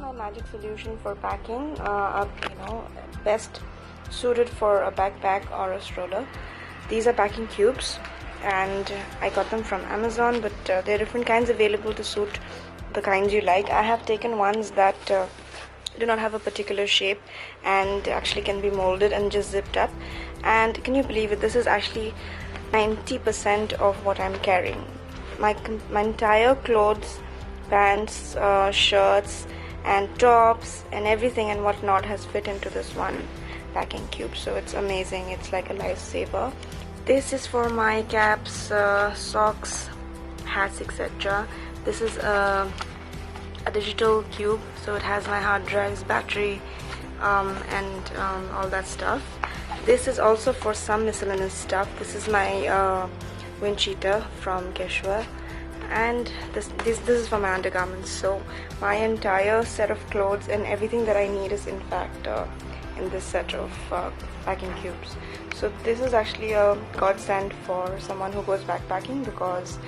my magic solution for packing, best suited for a backpack or a stroller. These are packing cubes, and I got them from Amazon, but there are different kinds available to suit the kinds you like. I have taken ones that do not have a particular shape and actually can be molded and just zipped up. And can you believe it, this is actually 90% of what I'm carrying. My entire clothes, pants, shirts and tops and everything and whatnot has fit into this one packing cube, so it's amazing. It's like a lifesaver. This is for my caps, socks, hats, etc. This is a digital cube, so it has my hard drives, battery, and all that stuff. This is also for some miscellaneous stuff. This is my wind cheater from Keshwar, and this is for my undergarments. So my entire set of clothes and everything that I need is in fact in this set of packing cubes. So this is actually a godsend for someone who goes backpacking, because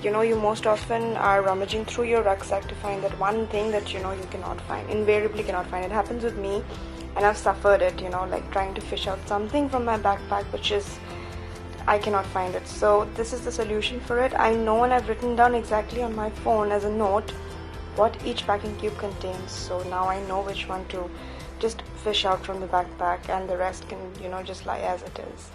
you most often are rummaging through your rucksack to find that one thing that you cannot find, invariably cannot find. It happens with me, and I've suffered it, like trying to fish out something from my backpack, which is I cannot find it. So this is the solution for it. I know, and I've written down exactly on my phone as a note what each packing cube contains. So now I know which one to just fish out from the backpack, and the rest can just lie as it is.